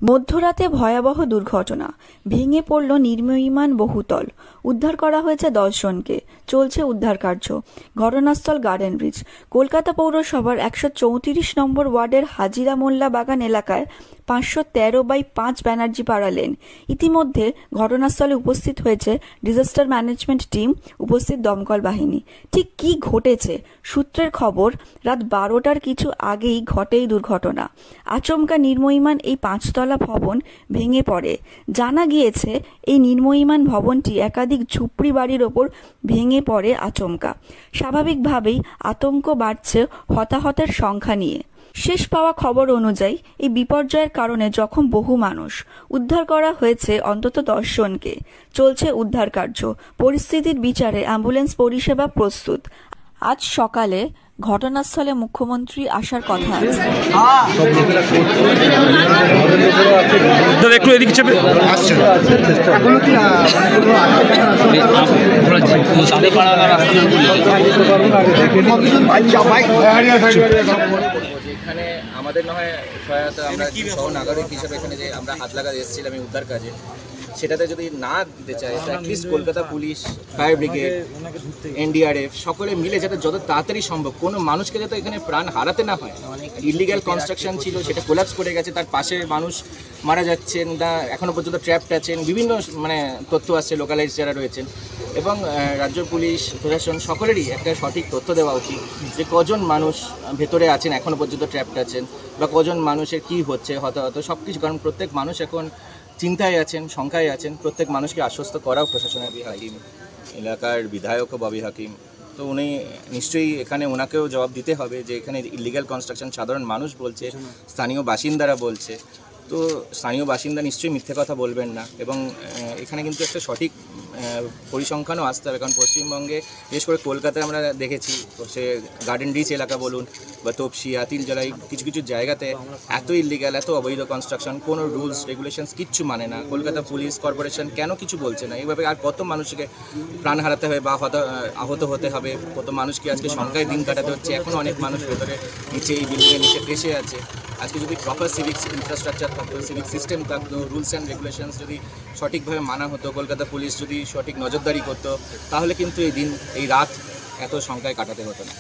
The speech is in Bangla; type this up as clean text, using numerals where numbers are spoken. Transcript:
মধ্যরাতে ভয়াবহ দুর্ঘটনা, ভেঙে পড়ল নির্মীয়মাণ বহুতল, উদ্ধার করা হয়েছে 10 জনকে, চলছে উদ্ধার কার্য। ঘটনাস্থল গার্ডেন ব্রিজ। কলকাতা পৌরসভার 134 নম্বর ওয়ার্ডের হাজিরা মোল্লা বাগান এলাকায় 513/5 ব্যানার্জি পাড়া লেন। ইতিমধ্যে ঘটনাস্থলে উপস্থিত হয়েছে ডিজাস্টার ম্যানেজমেন্ট টিম, উপস্থিত দমকল বাহিনী। ঠিক কি ঘটেছে? সূত্রের খবর, রাত 12টার কিছু আগেই ঘটে এই দুর্ঘটনা। আচমকা নির্মীয়মাণ এই 5তলা ভবন ভেঙে পড়ে। জানা গিয়েছে এই নির্মীয়মাণ ভবনটি একাধিক ঝুপড়ি বাড়ির ওপর ভেঙে পড়ে আচমকা। স্বাভাবিকভাবেই আতঙ্ক বাড়ছে হতাহতের সংখ্যা নিয়ে। শেষ পাওয়া খবর অনুযায়ী এই বিপর্যয়ের কারণে জখম বহু মানুষ। উদ্ধার করা হয়েছে অন্তত 10 জনকে, চলছে উদ্ধার কার্য। পরিস্থিতির বিচারে অ্যাম্বুলেন্স পরিষেবা প্রস্তুত। আজ সকালে ঘটনাস্থলে মুখ্যমন্ত্রী আসার কথা আছে। এখানে আমাদের না হয় সহায়তা, আমরা সহ নাগরিক হিসাবে এখানে যে আমরা হাত লাগাতে এসেছিলাম এই উদ্ধার কাজে, সেটাতে যদি না দিতে চায় তো at least Kolkata police, fire brigade, NDRF সকলে মিলে যাতে যত তাড়াতাড়ি সম্ভব কোনো মানুষকে যাতে এখানে প্রাণ হারাতে না হয়। ইলিগ্যাল কনস্ট্রাকশন ছিল, সেটা কোলাপস করে গেছে, তার পাশে মানুষ মারা যাচ্ছেন না, এখনও পর্যন্ত ট্র্যাপড আছেন, বিভিন্ন তথ্য আসছে লোকালাইজ যারা রয়েছেন। এবং রাজ্য পুলিশ প্রশাসন সকলেরই একটা সঠিক তথ্য দেওয়া উচিত যে কজন মানুষ ভেতরে আছেন, এখনও পর্যন্ত ট্র্যাপড আছেন, বা কজন মানুষের কী হচ্ছে হতাহত সব কিছু। কারণ প্রত্যেক মানুষ এখন চিন্তায় আছেন, শঙ্কায় আছেন। প্রত্যেক মানুষকে আশ্বস্ত করাও প্রশাসনের হাকিম, এলাকার বিধায়ক ববি হাকিম, তো উনি নিশ্চয়ই এখানে ওনাকেও জবাব দিতে হবে যে এখানে ইলিগ্যাল কনস্ট্রাকশন সাধারণ মানুষ বলছে, স্থানীয় বাসিন্দারা বলছে, তো স্থানীয় বাসিন্দা নিশ্চয়ই মিথ্যে কথা বলবেন না। এবং এখানে কিন্তু একটা সঠিক পরিসংখ্যানও আসতে হবে, কারণ পশ্চিমবঙ্গে বিশেষ করে কলকাতায় আমরা দেখেছি, সে গার্ডেন ব্রিজ এলাকা বলুন বা তপসি, হাতির জলাই, কিছু কিছু জায়গাতে এত ইলিগ্যাল, এত অবৈধ কনস্ট্রাকশন, কোনো রুলস রেগুলেশনস কিচ্ছু মানে না। কলকাতা পুলিশ কর্পোরেশন কেন কিছু বলছে না? এইভাবে আর কত মানুষকে প্রাণ হারাতে হবে বা আহত হতে হবে, কত মানুষকে আজকে শঙ্কায় দিন কাটাতে হচ্ছে। এখনও অনেক মানুষ ভেতরে নিচে এই বিল্ডিংয়ের নিচে ফেসে আছে। আজকে যদি প্রপার সিভিক্স ইনফ্রাস্ট্রাকচার থাকতো, সিভিক সিস্টেম থাকতো, রুলস অ্যান্ড রেগুলেশনস যদি সঠিকভাবে মানা হতো, কলকাতা পুলিশ যদি সঠিক নজরদারি করতো, তাহলে কিন্তু এই দিন, এই রাত এত শঙ্কায় কাটাতে হতো না।